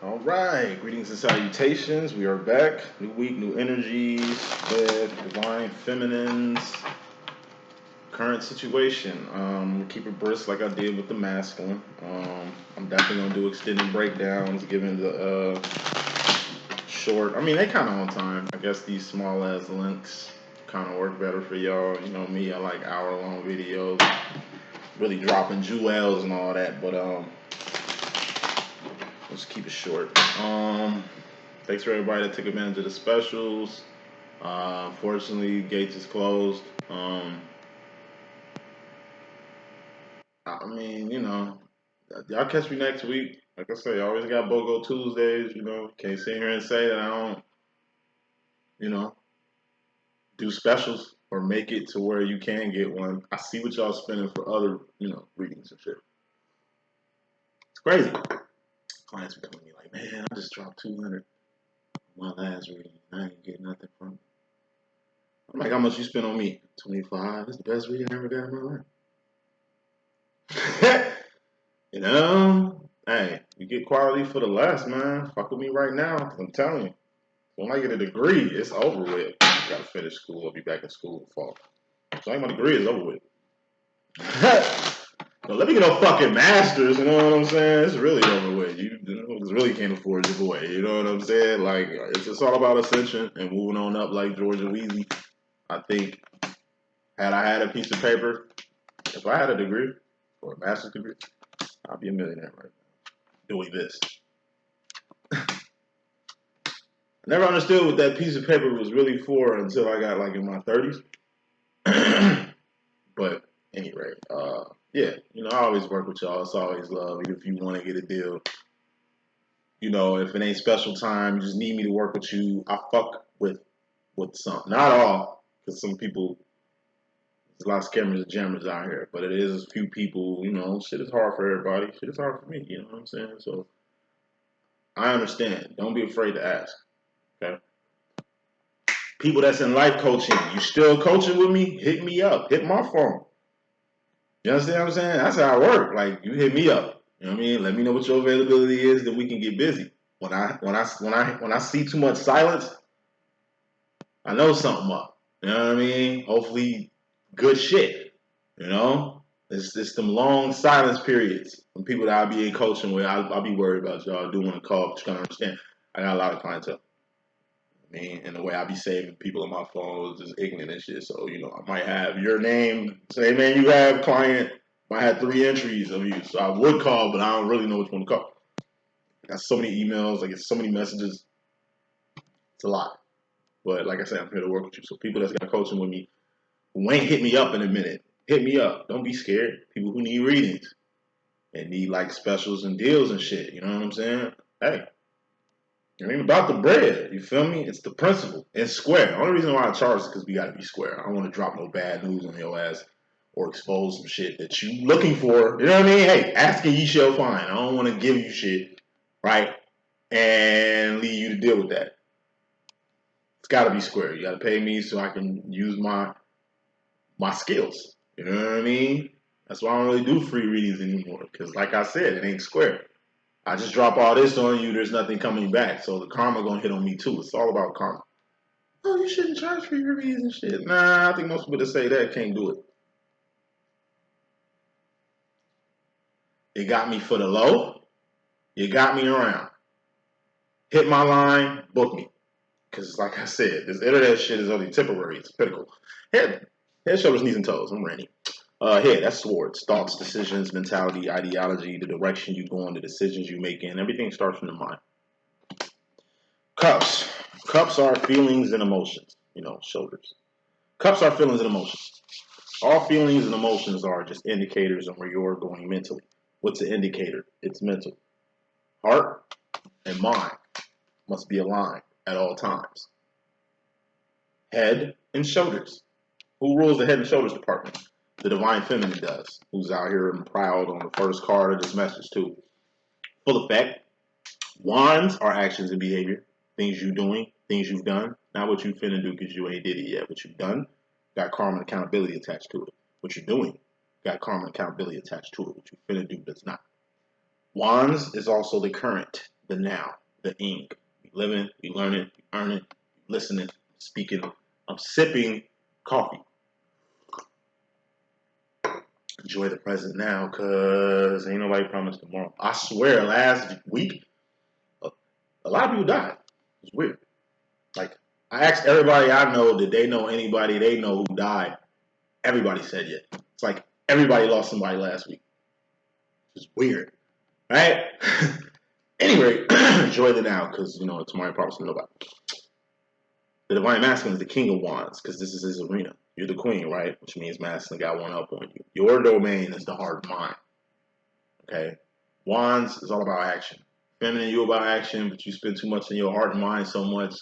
All right, greetings and salutations. We are back. New week, new energies with divine feminines. Current situation. Keep it brisk like I did with the masculine. I'm definitely gonna do extended breakdowns, given the short. I mean, they kind of on time. I guess these small ass links kind of work better for y'all. You know me, I like hour long videos, really dropping jewels and all that. But let's keep it short. Thanks for everybody that took advantage of the specials. Fortunately, gates is closed. I mean, y'all catch me next week. Like I say, I always got BOGO Tuesdays. Can't sit here and say that I don't, you know, do specials or make it to where you can get one. I see what y'all spending for other, readings and shit. It's crazy. Clients be coming to me like, man, I just dropped 200 on my last reading. I ain't get nothing from it. I'm like, how much you spend on me? 25. It's the best reading I ever got in my life. Hey, you get quality for the less, man. Fuck with me right now, because I'm telling you. When I get a degree, it's over with. I gotta finish school. I'll be back in school in the fall. So my degree is over with. No, let me get no fucking masters, you know what I'm saying? It's really over with. You really can't afford your boy, you know what I'm saying? Like, it's all about ascension and moving on up like Georgia Wheezy. I think, had I had a piece of paper, if I had a degree, or a master's degree, I'd be a millionaire right now, doing this. I never understood what that piece of paper was really for until I got like in my 30s. But anyway, yeah, I always work with y'all. It's always love. Even if you want to get a deal, if it ain't special time, you just need me to work with you. I fuck with some, not all, because some people, there's a lot of scammers and jammers out here. But it is a few people. Shit is hard for everybody. Shit is hard for me. You know what I'm saying? So I understand. Don't be afraid to ask. Okay. People that's in life coaching, you still coaching with me? Hit me up. Hit my phone. You understand what I'm saying? That's how I work. Like, you hit me up. You know what I mean? Let me know what your availability is, then we can get busy. When I see too much silence, I know something up. You know what I mean? Hopefully, good shit. It's them long silence periods from people that I'll be in coaching with. I'll be worried about y'all. I do want to call, but you gotta understand. I got a lot of clientele. And the way I be saving people on my phone is just ignorant and shit. So, I might have your name, say, man, you have client, might have 3 entries of you. So I would call, but I don't really know which one to call. I got so many emails, I get so many messages. It's a lot. But like I said, I'm here to work with you. So people that's got coaching with me who ain't hit me up in a minute, hit me up. Don't be scared. People who need readings and need like specials and deals and shit. You know what I'm saying? Hey. It ain't about the bread, you feel me? It's the principle. It's square. The only reason why I charge is because we gotta be square. I don't want to drop no bad news on your ass or expose some shit that you looking for. You know what I mean? Hey, asking ye shall find. I don't want to give you shit, right? And leave you to deal with that. It's gotta be square. You gotta pay me so I can use my skills. You know what I mean? That's why I don't really do free readings anymore. Because like I said, it ain't square. I just drop all this on you, there's nothing coming back. So the karma gonna hit on me too. It's all about karma. Oh, you shouldn't charge for your reads and shit. Nah, I think most people that say that can't do it. You got me for the low. You got me around. Hit my line, book me. Because like I said, this internet shit is only temporary. It's critical. Head, shoulders, knees, and toes. I'm Randy. Head, that's swords. Thoughts, decisions, mentality, ideology, the direction you go in, the decisions you make in. Everything starts from the mind. Cups. Cups are feelings and emotions. Shoulders. Cups are feelings and emotions. All feelings and emotions are just indicators on where you're going mentally. What's the indicator? It's mental. Heart and mind must be aligned at all times. Head and shoulders. Who rules the head and shoulders department? The divine feminine does. Who's out here and proud on the first card of this message too. Full effect. Wands are actions and behavior. Things you doing, things you've done. Not what you finna do because you ain't did it yet. What you've done, got karma and accountability attached to it. What you're doing, got karma and accountability attached to it. What you finna do does not. Wands is also the current the now, the ing. We living, we learning, we earning, we listening, speaking. I'm sipping coffee. Enjoy the present now, cause ain't nobody promised tomorrow. I swear, last week, a lot of people died. It's weird. Like, I asked everybody I know, did they know anybody they know who died? Everybody said yeah. It's like everybody lost somebody last week. It's weird, right? Anyway, enjoy the now, because tomorrow promise to nobody. The divine masculine is the king of wands, because this is his arena. You're the queen, right? Which means masculine got one up on you. Your domain is the heart mind. Okay? Wands is all about action. Feminine, you about action, but you spend too much in your heart and mind so much,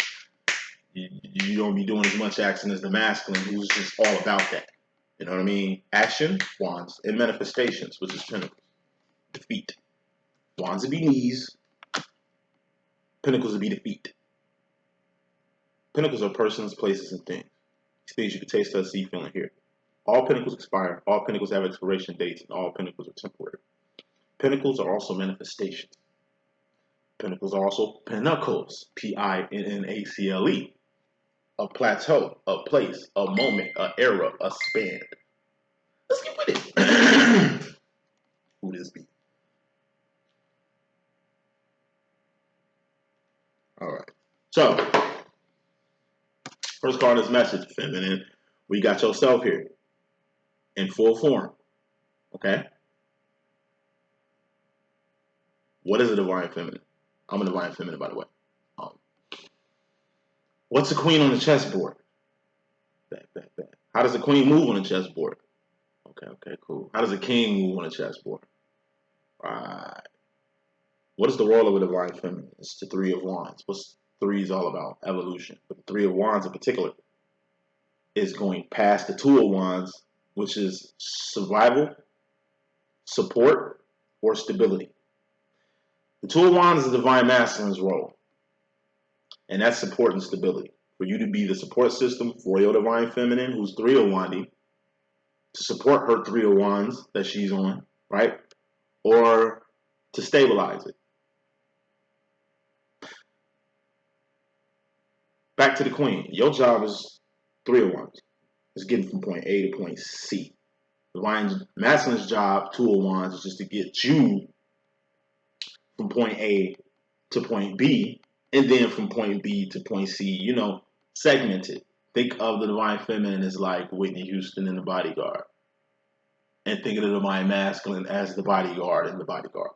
you don't be doing as much action as the masculine, who's just all about that. You know what I mean? Action, wands, and manifestations, which is pentacles. Defeat. Wands would be knees. Pentacles would be defeat. Pentacles are persons, places, and things. These things you can taste, touch, see, feel, and hear. All pentacles expire. All pentacles have expiration dates, and all pentacles are temporary. Pentacles are also manifestations. Pentacles are also pinnacles. Pinnacle. A plateau, a place, a moment, an era, a span. Let's get with it. Who this be? All right. So, first card is message, feminine. We got yourself here in full form. Okay? What is a divine feminine? I'm a divine feminine, by the way. What's a queen on the chessboard? Back. How does a queen move on the chessboard? Okay, cool. How does a king move on a chessboard? Right. What is the role of a divine feminine? It's the Three of Wands. What's threes all about? Evolution. But the Three of Wands in particular is going past the Two of Wands, which is survival, support, or stability. The Two of Wands is the divine masculine's role. And that's support and stability. For you to be the support system for your divine feminine, who's 3 of Wandy, to support her 3 of Wands that she's on, right? Or to stabilize it. Back to the queen. Your job is 3 of Wands. It's getting from point A to point C. Divine masculine's job, 2 of Wands, is just to get you from point A to point B, and then from point B to point C, segmented. Think of the divine feminine as like Whitney Houston in The Bodyguard. And think of the divine masculine as the bodyguard in The Bodyguard.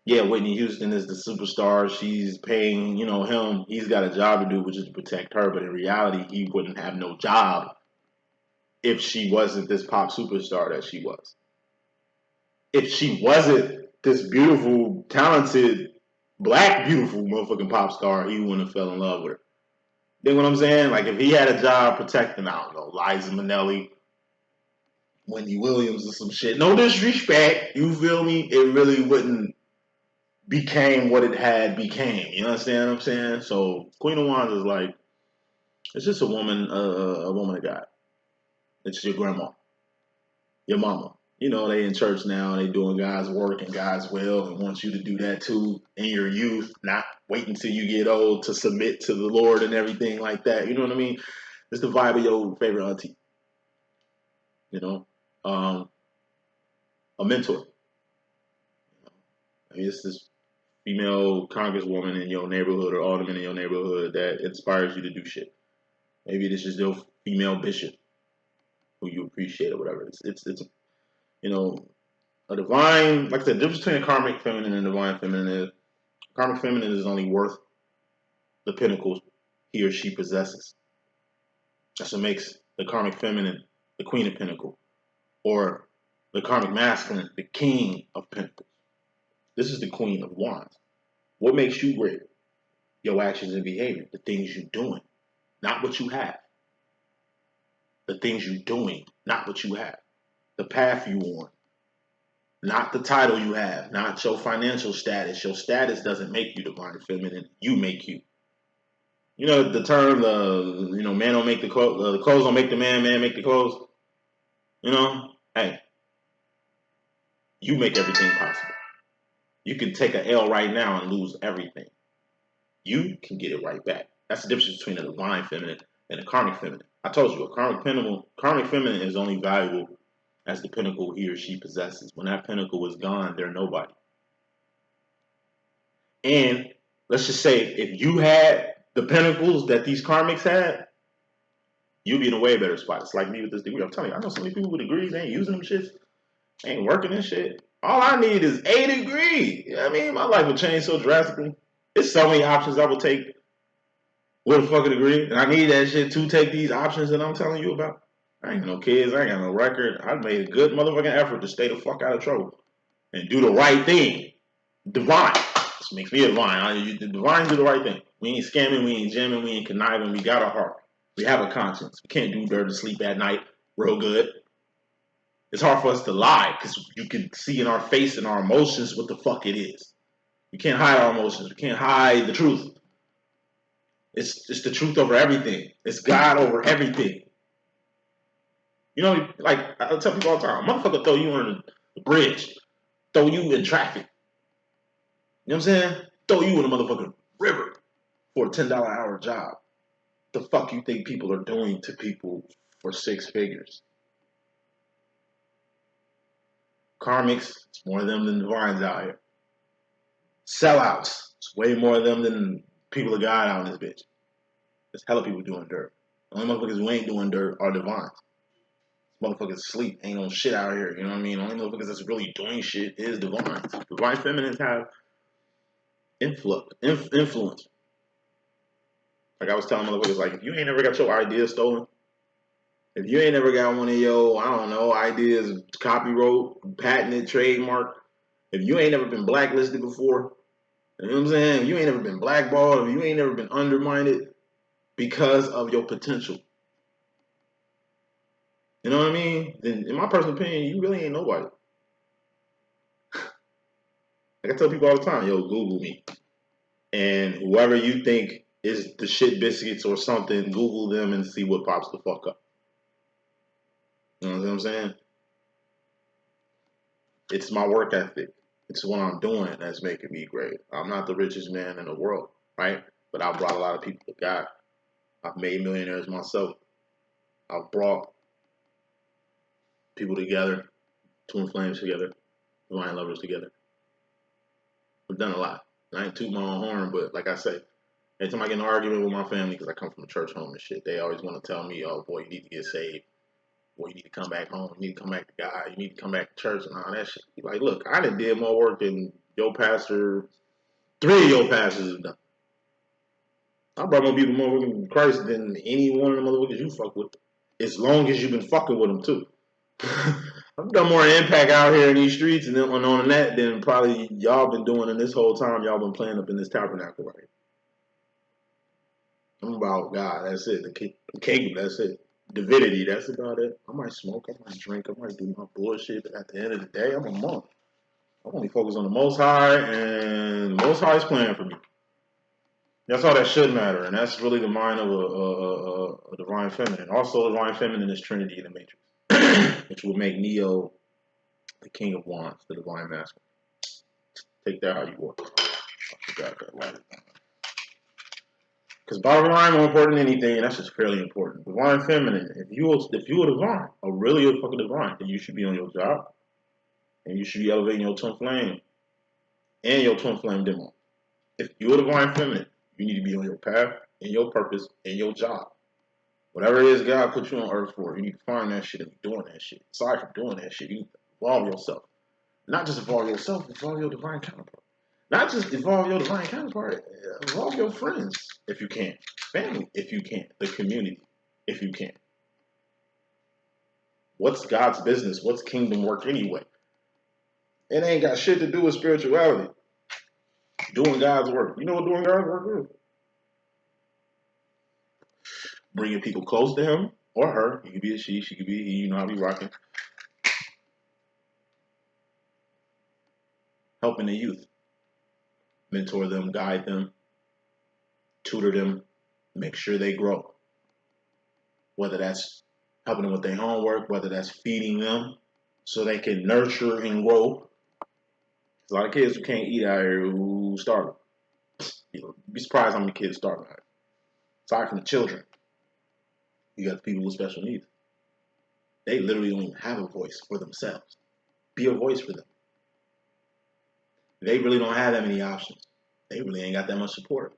Yeah, Whitney Houston is the superstar. She's paying, him. He's got a job to do, which is to protect her. But in reality, he wouldn't have no job if she wasn't this pop superstar that she was. If she wasn't this beautiful, talented, black, beautiful motherfucking pop star, he wouldn't have fell in love with her. You know what I'm saying? Like, if he had a job protecting, I don't know, Liza Minnelli, Wendy Williams or some shit. No disrespect, you feel me? It really wouldn't became what it had became. You understand what I'm saying? So Queen of Wands is like, it's just a woman of God. It's your grandma, your mama. They in church now, they doing God's work and God's will, and want you to do that too in your youth, not wait until you get old to submit to the Lord and everything like that. You know what I mean? It's the vibe of your favorite auntie. A mentor. I mean, it's this female congresswoman in your neighborhood or alderman in your neighborhood that inspires you to do shit. Maybe it's just your female bishop who you appreciate or whatever. It's a divine, like I said, the difference between a karmic feminine and a divine feminine is karmic feminine is only worth the pinnacles he or she possesses. That's what makes the karmic feminine the queen of pentacles, or the karmic masculine the king of pentacles. This is the queen of wands. What makes you great? Your actions and behavior, the things you're doing, not what you have. The things you're doing, not what you have. The path you're on, not the title you have, not your financial status. Your status doesn't make you divine feminine. You make you. The term, man don't make the clothes don't make the man make the clothes. Hey, you make everything possible. You can take an L right now and lose everything. You can get it right back. That's the difference between a divine feminine and a karmic feminine. I told you, a karmic feminine is only valuable as the pinnacle he or she possesses. When that pinnacle is gone, they're nobody. And let's just say, if you had the pinnacles that these karmics had, you'd be in a way better spot. It's like me with this degree. I'm telling you, I know so many people with degrees, they ain't using them shits, ain't working this shit. All I need is a degree. You know what I mean? My life would change so drastically. There's so many options I would take with a fucking degree. And I need that shit to take these options that I'm telling you about. I ain't got no kids. I ain't got no record. I made a good motherfucking effort to stay the fuck out of trouble and do the right thing. Divine. This makes me a divine. The divine do the right thing. We ain't scamming. We ain't jamming. We ain't conniving. We got a heart. We have a conscience. We can't do dirt and sleep at night real good. It's hard for us to lie because you can see in our face and our emotions what the fuck it is. We can't hide our emotions. We can't hide the truth. It's the truth over everything. It's God over everything. You know, like I tell people all the time, a motherfucker throw you on the bridge, throw you in traffic. You know what I'm saying? Throw you in a motherfucking river for a $10 an hour job. The fuck you think people are doing to people for 6 figures? Karmics, it's more of them than divines out here. Sellouts, it's way more of them than people of God out in this bitch. There's hella people doing dirt. The only motherfuckers who ain't doing dirt are divines. Motherfuckers sleep, ain't no shit out here, you know what I mean? The only motherfuckers that's really doing shit is divines. Divine feminines have influence. Like I was telling motherfuckers, like, if you ain't never got your ideas stolen, if you ain't never got one of your, I don't know, ideas copyright, patented, trademark, if you ain't never been blacklisted before, you know what I'm saying? If you ain't never been blackballed, if you ain't never been undermined because of your potential, you know what I mean? Then, in my personal opinion, you really ain't nobody. Like I tell people all the time, yo, Google me. And whoever you think is the shit biscuits or something, Google them and see what pops the fuck up. You know what I'm saying? It's my work ethic. It's what I'm doing that's making me great. I'm not the richest man in the world, right? But I've brought a lot of people to God. I've made millionaires myself. I've brought people together, twin flames together, divine lovers together. We've done a lot. I ain't toot my own horn, but like I say, every time I get in an argument with my family, because I come from a church home and shit, they always want to tell me, oh boy, you need to get saved. Boy, you need to come back home. You need to come back to God. You need to come back to church and all that shit. Like, look, I done did more work than your pastor, 3 of your pastors have done. I brought more people more in Christ than any one of the motherfuckers you fuck with. As long as you've been fucking with them too. I've done more impact out here in these streets and then on that than probably y'all been doing in this whole time y'all been playing up in this tabernacle right here. I'm about God, that's it. The cake, that's it. Divinity, that's about it. I might smoke, I might drink, I might do my bullshit, but at the end of the day, I'm a monk. I'm only focused on the Most High, and the Most High is playing for me. That's all that should matter, and that's really the mind of a divine feminine. Also, the divine feminine is Trinity in the Matrix, which will make Neo the King of Wands, the divine masculine. Take that how you want. I forgot that line. Because bottom line, more important than anything, and that's just fairly important. Divine feminine. If you a divine, a really a fucking divine, then you should be on your job, and you should be elevating your twin flame and your twin flame demo. If you're a divine feminine, you need to be on your path and your purpose and your job. Whatever it is God put you on earth for, you need to find that shit and be doing that shit. Aside from doing that shit, you need to evolve yourself. Not just evolve yourself, evolve your divine counterpart. Not just evolve your divine counterpart, evolve your friends if you can. Family if you can. The community if you can. What's God's business? What's kingdom work anyway? It ain't got shit to do with spirituality. Doing God's work. You know what doing God's work is? Bringing people close to him or her. He could be a she could be a he. You know how we rocking. Helping the youth. Mentor them, guide them, tutor them, make sure they grow. Whether that's helping them with their homework, whether that's feeding them so they can nurture and grow There's a lot of kids who can't eat out here who starve. You'd be surprised how many kids starve out here. Aside from the children, you got the people with special needs. They literally don't even have a voice for themselves. Be a voice for them. They really don't have that many options. They really ain't got that much support.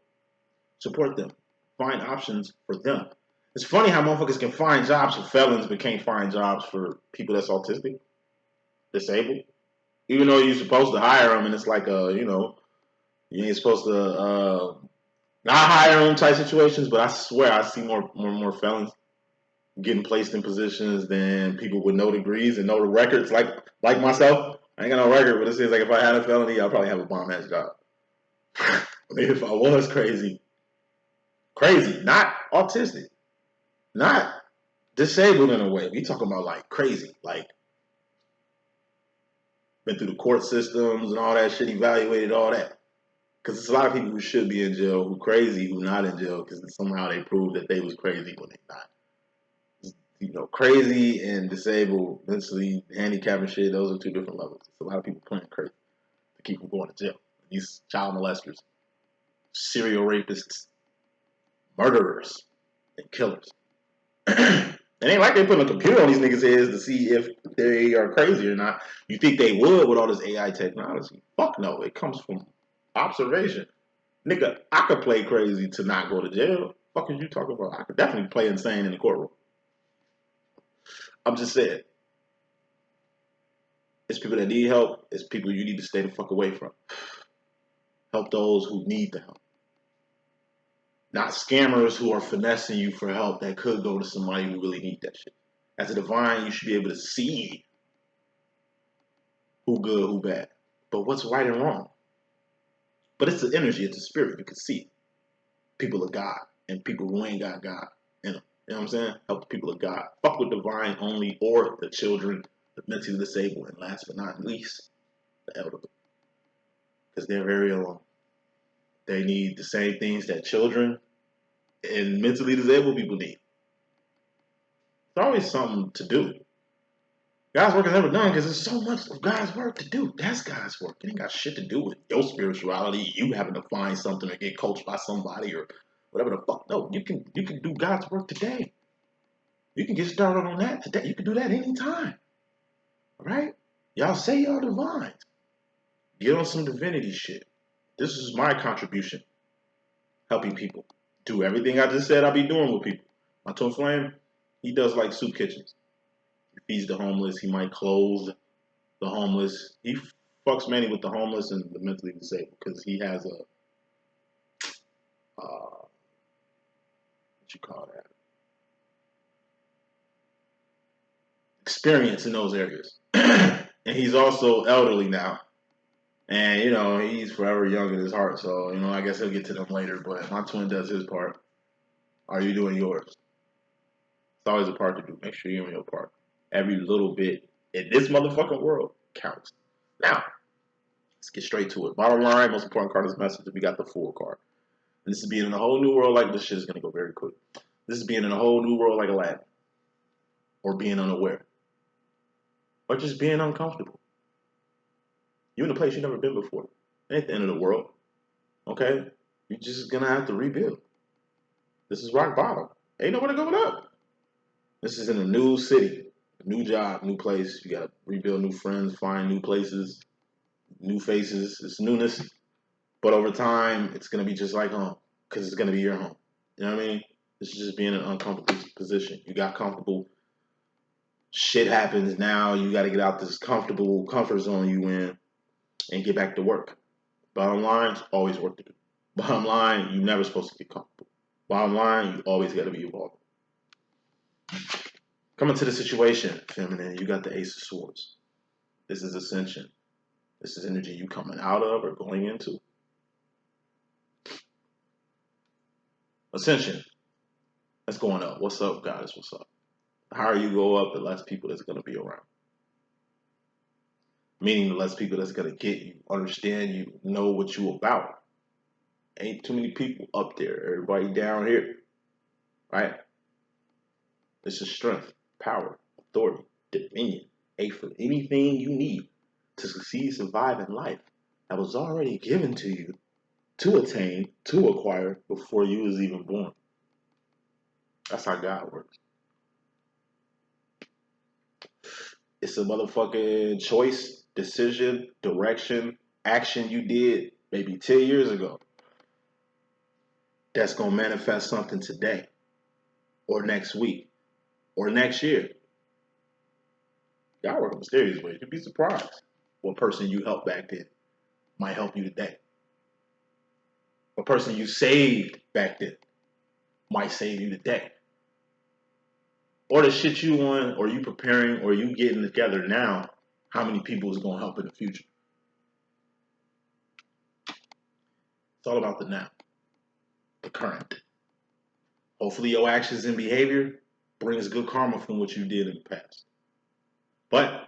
Support them. Find options for them. It's funny how motherfuckers can find jobs for felons but can't find jobs for people that's autistic, disabled. Even though you're supposed to hire them, and it's like you ain't supposed to not hire them type situations. But I swear I see more felons getting placed in positions than people with no degrees and no records, like myself. I ain't got no record, but it seems like if I had a felony, I'd probably have a bomb ass job. If I was crazy, not autistic, not disabled in a way. We talking about like crazy, like been through the court systems and all that shit, evaluated all that. Because there's a lot of people who should be in jail who crazy, who not in jail because somehow they proved that they was crazy when they not. Crazy and disabled, mentally handicapped and shit, those are two different levels. There's a lot of people playing crazy to keep them going to jail. These child molesters, serial rapists, murderers, and killers. It ain't like they putting a computer on these niggas' heads to see if they are crazy or not. You think they would with all this AI technology? Fuck no, it comes from observation. Nigga, I could play crazy to not go to jail. Fuck is you talking about? I could definitely play insane in the courtroom. I'm just saying. It's people that need help. It's people you need to stay the fuck away from. Help those who need the help. Not scammers who are finessing you for help that could go to somebody who really need that shit. As a divine, you should be able to see who good, who bad. But what's right and wrong? But it's the energy, it's the spirit. You can see it. People of God and people who ain't got God in them. You know what I'm saying? Help the people of God. Fuck with divine only or the children, the mentally disabled, and last but not least, the elderly. Because they're very alone. They need the same things that children and mentally disabled people need. There's always something to do. God's work is never done because there's so much of God's work to do. That's God's work. It ain't got shit to do with your spirituality, you having to find something or get coached by somebody or whatever the fuck. No, you can do God's work today. You can get started on that today. You can do that anytime. All right? Y'all say y'all divine. Get on some divinity shit. This is my contribution. Helping people. Do everything I just said I'll be doing with people. My twin flame, he does like soup kitchens. He feeds the homeless. He might clothe the homeless. He fucks mainly with the homeless and the mentally disabled because he has a what you call that, experience in those areas. And he's also elderly now. And, he's forever young in his heart. So, I guess he'll get to them later. But my twin does his part. Are you doing yours? It's always a part to do. Make sure you're doing your part. Every little bit in this motherfucking world counts. Now, let's get straight to it. Bottom line, most important card of this message, we got the Fool card. And this is being in a whole new world like this shit is going to go very quick. This is being in a whole new world like Aladdin. Or being unaware. Or just being uncomfortable. You're in a place you've never been before. It ain't the end of the world. Okay? You're just going to have to rebuild. This is rock bottom. Ain't nowhere to go up. This is in a new city. New job, new place. You got to rebuild new friends, find new places, new faces. It's newness. But over time, it's going to be just like home. Because it's going to be your home. You know what I mean? This is just being in an uncomfortable position. You got comfortable. Shit happens now. You got to get out this comfortable comfort zone you in and get back to work. Bottom line, it's always work to do. Bottom line, you're never supposed to get comfortable. Bottom line, you always got to be evolving. Coming to the situation, feminine, you got the Ace of Swords. This is ascension. This is energy you coming out of or going into. Ascension. That's going up. What's up, goddess? What's up? The higher you go up, the less people that's going to be around. Meaning the less people that's going to get you, understand you, know what you about. Ain't too many people up there. Everybody down here. Right? This is strength, power, authority, dominion. A for anything you need to succeed, survive in life. that was already given to you to attain, to acquire before you was even born. That's how God works. It's a motherfucking choice, decision, direction, action you did maybe 10 years ago that's going to manifest something today or next week or next year. God works in mysterious ways. You'd be surprised what person you helped back then might help you today. A person you saved back then might save you today. Or the shit you on, or you preparing, or you getting together now, how many people is going to help in the future? It's all about the now, the current. Hopefully your actions and behavior brings good karma from what you did in the past. But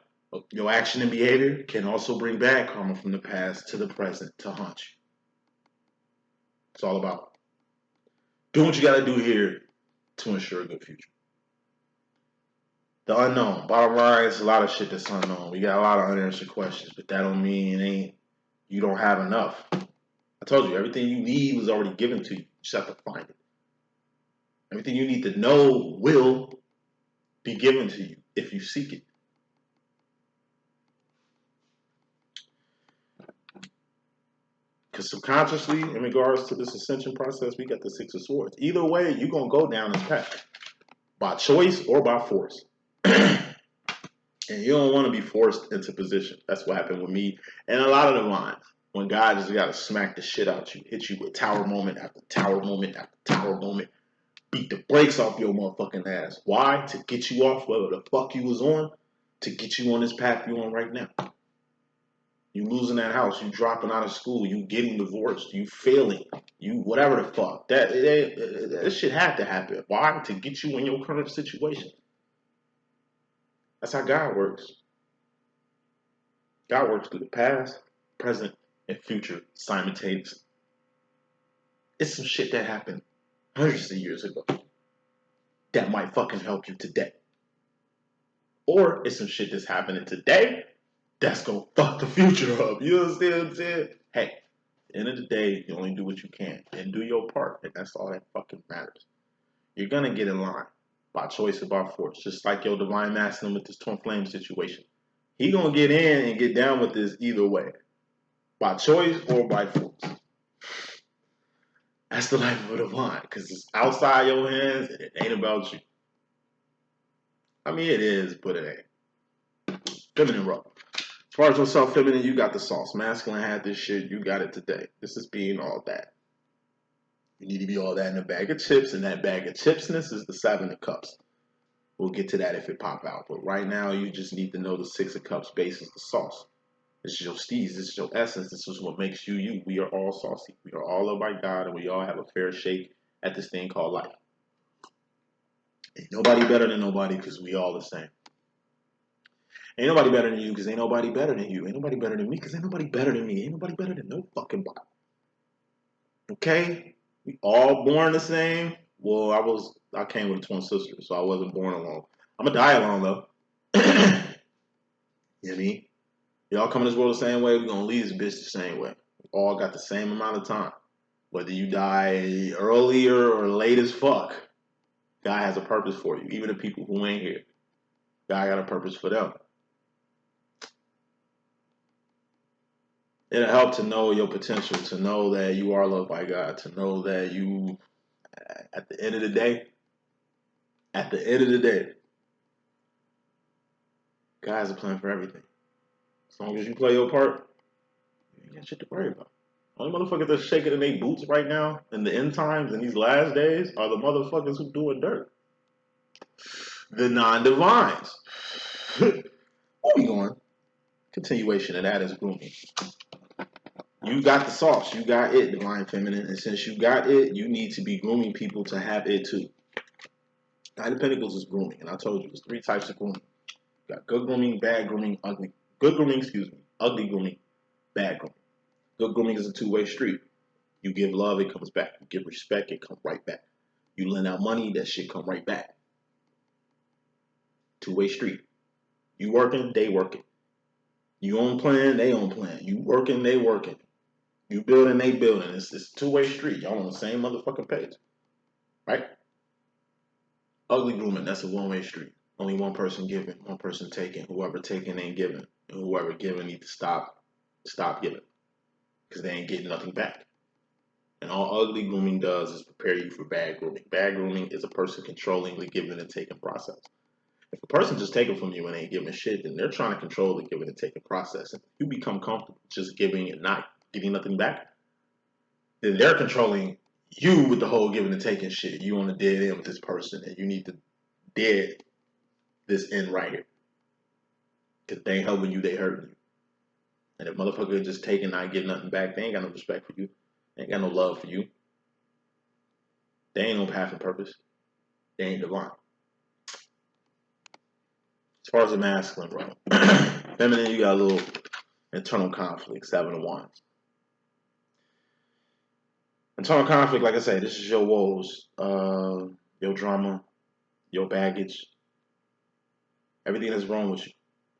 your action and behavior can also bring bad karma from the past to the present to haunt you. It's all about doing what you got to do here to ensure a good future. The unknown. Bottom line, it's a lot of shit that's unknown. We got a lot of unanswered questions, but that don't mean you don't have enough. I told you, everything you need was already given to you. You just have to find it. Everything you need to know will be given to you if you seek it. Because subconsciously, in regards to this ascension process, we got the Six of Swords. Either way, you're going to go down this path. By choice or by force. And you don't want to be forced into position. That's what happened with me and a lot of the lines. When God just got to smack the shit out you, hit you with tower moment after tower moment after tower moment, beat the brakes off your motherfucking ass. Why? To get you off whatever the fuck you was on, to get you on this path you on right now. You losing that house, you dropping out of school, you getting divorced, you failing, you whatever the fuck. That shit had to happen. Why? To get you in your current situation. That's how God works. God works through the past, present, and future simultaneously. It's some shit that happened hundreds of years ago that might fucking help you today. Or it's some shit that's happening today that's gonna fuck the future up. You understand what I'm saying? Hey, at the end of the day, you only do what you can and do your part, and that's all that fucking matters. You're gonna get in line by choice or by force, just like your divine masculine with this twin flame situation. He gonna get in and get down with this either way, by choice or by force. That's the life of a divine, because it's outside your hands and it ain't about you. I mean, it is, but it ain't. Feminine rub. As far as yourself, feminine, you got the sauce. Masculine had this shit, you got it today. This is being all that. You need to be all that in a bag of chips, and that bag of chipsness is the Seven of Cups. We'll get to that if it pop out. But right now, you just need to know the Six of Cups base is the sauce. This is your steez. This is your essence. This is what makes you you. We are all saucy. We are all loved by God, and we all have a fair shake at this thing called life. Ain't nobody better than nobody because we all the same. Ain't nobody better than you because ain't nobody better than you. Ain't nobody better than me because ain't nobody better than me. Ain't nobody better than no fucking body. Okay? We all born the same. Well, I came with a twin sister, so I wasn't born alone. I'm gonna die alone though. You know what I mean? Y'all come in this world the same way, we're gonna leave this bitch the same way. We all got the same amount of time. Whether you die earlier or late as fuck, God has a purpose for you. Even the people who ain't here, God got a purpose for them. It'll help to know your potential, to know that you are loved by God, to know that you, at the end of the day, God has a plan for everything. As long as you play your part, you ain't got shit to worry about. Only motherfuckers that's shaking in their boots right now in the end times in these last days are the motherfuckers who doing dirt. The non-divines. Where we going? Continuation of that is grooming. You got the sauce. You got it, divine feminine. And since you got it, you need to be grooming people to have it too. Nine of Pentacles is grooming. And I told you, there's 3 types of grooming. You got good grooming, bad grooming, ugly. Good grooming, ugly grooming, bad grooming. Good grooming is a 2-way street. You give love, it comes back. You give respect, it comes right back. You lend out money, that shit come right back. 2-way street. You working, they working. You on plan, they on plan. You working, they working. You building, they building. It's a two-way street. Y'all on the same motherfucking page, right? Ugly grooming, that's a one-way street. Only one person giving, one person taking. Whoever taking ain't giving, and whoever giving need to stop giving, because they ain't getting nothing back. And all ugly grooming does is prepare you for bad grooming. Bad grooming is a person controlling the giving and taking process. If a person just taking from you and ain't giving shit, then they're trying to control the giving and taking process. And if you become comfortable just giving and not getting nothing back, then they're controlling you with the whole giving and taking shit. You on a dead end with this person, and you need to dead this end right here. Because they ain't helping you, they hurting you. And if motherfucker just taking, not getting nothing back, they ain't got no respect for you. They ain't got no love for you. They ain't no path and purpose. They ain't divine. As far as the masculine, bro. Feminine, you got a little internal conflict, 7 of Wands. Internal conflict, like I say, this is your woes, your drama, your baggage, everything that's wrong with you,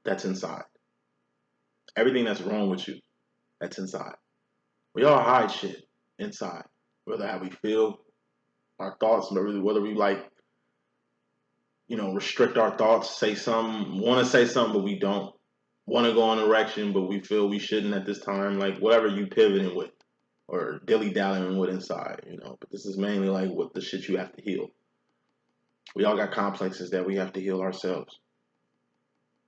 that's inside. Everything that's wrong with you, that's inside. We all hide shit inside, whether how we feel, our thoughts, whether we like, restrict our thoughts, say something, want to say something, but we don't. Want to go in a direction, but we feel we shouldn't at this time. Like, whatever you pivoting with or dilly-dallying with inside, But this is mainly like what the shit you have to heal. We all got complexes that we have to heal ourselves.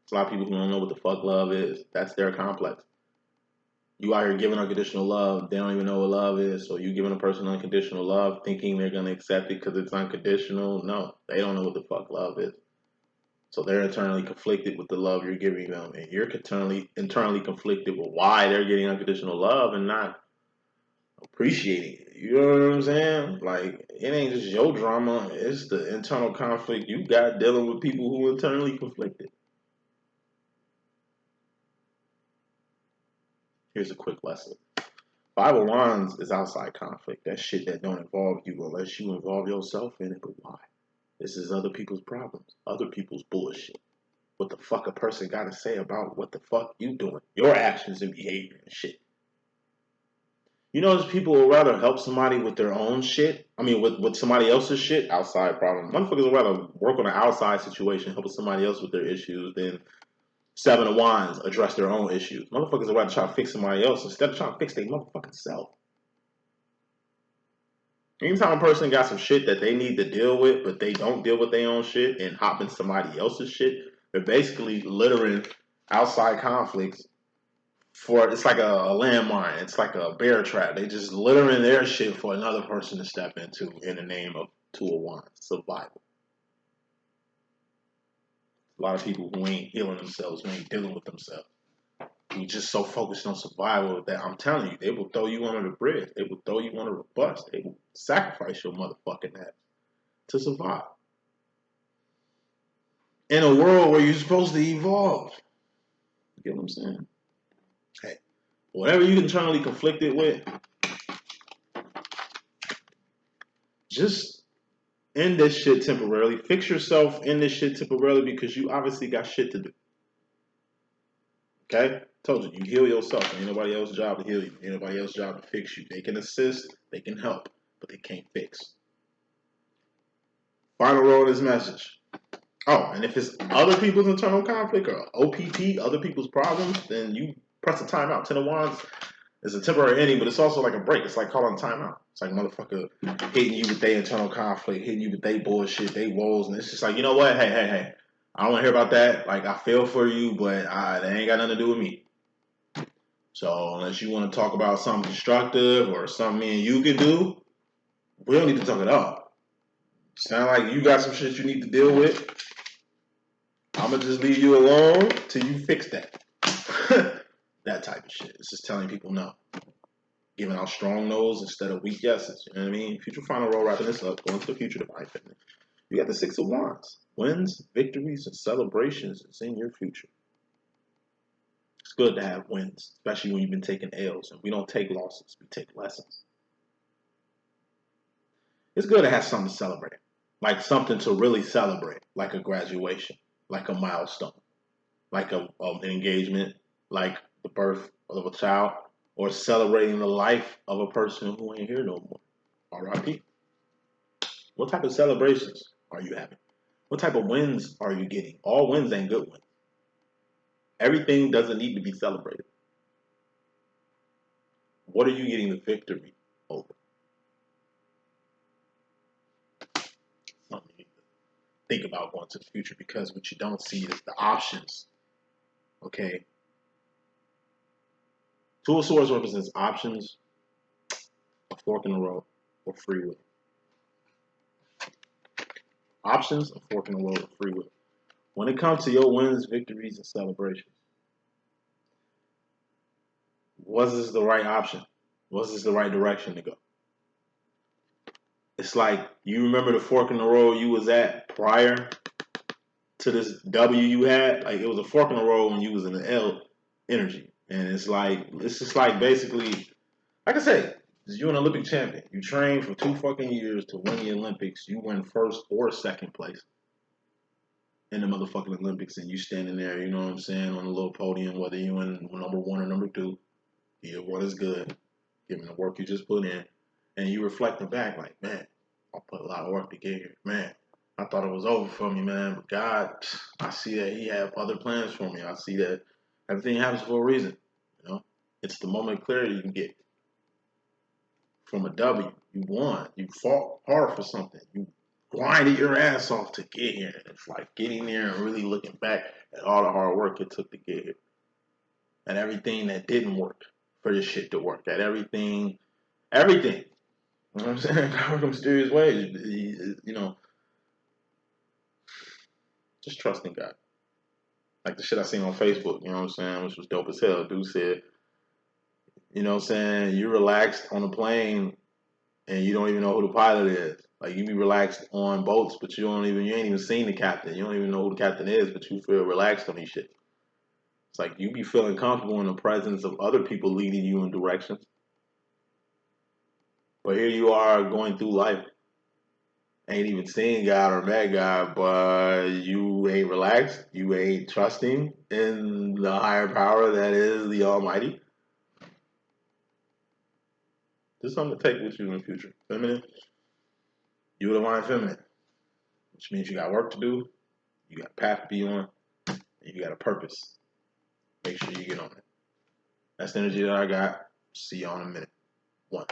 There's a lot of people who don't know what the fuck love is. That's their complex. You out here giving unconditional love. They don't even know what love is. So you giving a person unconditional love thinking they're going to accept it because it's unconditional. No, they don't know what the fuck love is. So they're internally conflicted with the love you're giving them. And you're internally conflicted with why they're getting unconditional love and not appreciating it. You know what I'm saying? Like, it ain't just your drama. It's the internal conflict you got dealing with people who are internally conflicted. Here's a quick lesson. 5 of Wands is outside conflict. That shit that don't involve you unless you involve yourself in it. But why? This is other people's problems. Other people's bullshit. What the fuck a person got to say about what the fuck you doing. Your actions and behavior and shit. There's people who would rather help somebody with their own shit. I mean, with somebody else's shit, outside problem. Motherfuckers would rather work on an outside situation, helping somebody else with their issues, than 7 of Wands address their own issues. Motherfuckers would rather try to fix somebody else instead of trying to fix their motherfucking self. Anytime a person got some shit that they need to deal with, but they don't deal with their own shit and hop in somebody else's shit, they're basically littering outside conflicts it's like a landmine. It's like a bear trap. They just littering their shit for another person to step into in the name of 2 of Wands, survival. A lot of people who ain't healing themselves, who ain't dealing with themselves, who just so focused on survival that I'm telling you, they will throw you under the bridge. They will throw you under the bus. They will sacrifice your motherfucking ass to survive. In a world where you're supposed to evolve. You get what I'm saying? Hey, whatever you're internally conflicted with, just end this shit temporarily. Fix yourself in this shit temporarily because you obviously got shit to do. Okay? Told you, you heal yourself. Ain't nobody else's job to heal you. Ain't nobody else's job to fix you. They can assist, they can help, but they can't fix. Final roll of this message. Oh, and if it's other people's internal conflict or OPP, other people's problems, then you press the timeout. 10 of Wands is a temporary ending, but it's also like a break. It's like calling timeout. It's like a motherfucker hitting you with their internal conflict, hitting you with their bullshit, their woes, and it's just like, you know what? Hey. I don't want to hear about that. Like, I feel for you, but that ain't got nothing to do with me. So unless you want to talk about something constructive or something me and you can do, we don't need to talk at all. Sound like you got some shit you need to deal with. I'm going to just leave you alone till you fix that. That type of shit. It's just telling people no. Giving out strong no's instead of weak yeses. You know what I mean? Future final roll, wrapping this up, going to the future divine feminine. You got the 6 of Wands. Wins, victories, and celebrations is in your future. It's good to have wins, especially when you've been taking L's. And we don't take losses, we take lessons. It's good to have something to celebrate. Like something to really celebrate. Like a graduation. Like a milestone. Like an engagement. like the birth of a child, or celebrating the life of a person who ain't here no more. R.I.P. What type of celebrations are you having? What type of wins are you getting? All wins ain't good wins. Everything doesn't need to be celebrated. What are you getting the victory over? Something you need to think about going to the future, because what you don't see is the options. Okay? Two of Swords represents options, a fork in the road, or free will. Options, a fork in the road, or free will. When it comes to your wins, victories, and celebrations, was this the right option? Was this the right direction to go? It's like, you remember the fork in the road you was at prior to this W you had? Like, it was a fork in the road when you was in the L energy. And it's just like basically, like I said, you're an Olympic champion. You trained for 2 fucking years to win the Olympics. You win first or second place in the motherfucking Olympics, and you standing there, you know what I'm saying, on a little podium, whether you in number 1 or number 2, either one is good, given the work you just put in, and you reflecting back like, man, I put a lot of work to get here. Man, I thought it was over for me, man, but God, I see that He had other plans for me. I see that everything happens for a reason. You know, it's the moment of clarity you can get from a W. You won. You fought hard for something. You grinded your ass off to get here. It's like getting there and really looking back at all the hard work it took to get here, and everything that didn't work for this shit to work. At everything. You know what I'm saying? God in mysterious ways. You know, just trusting God. Like the shit I seen on Facebook, you know what I'm saying, which was dope as hell. Dude said, you know what I'm saying, you relaxed on a plane and you don't even know who the pilot is. Like, you be relaxed on boats, but you ain't even seen the captain. You don't even know who the captain is, but you feel relaxed on these shit. It's like you be feeling comfortable in the presence of other people leading you in directions. But here you are going through life, ain't even seeing God or met God, but you ain't relaxed. You ain't trusting in the higher power that is the Almighty. This is something to take with you in the future. Feminine, you a divine feminine, which means you got work to do, you got a path to be on, and you got a purpose. Make sure you get on it. That's the energy that I got. See y'all in a minute. 1.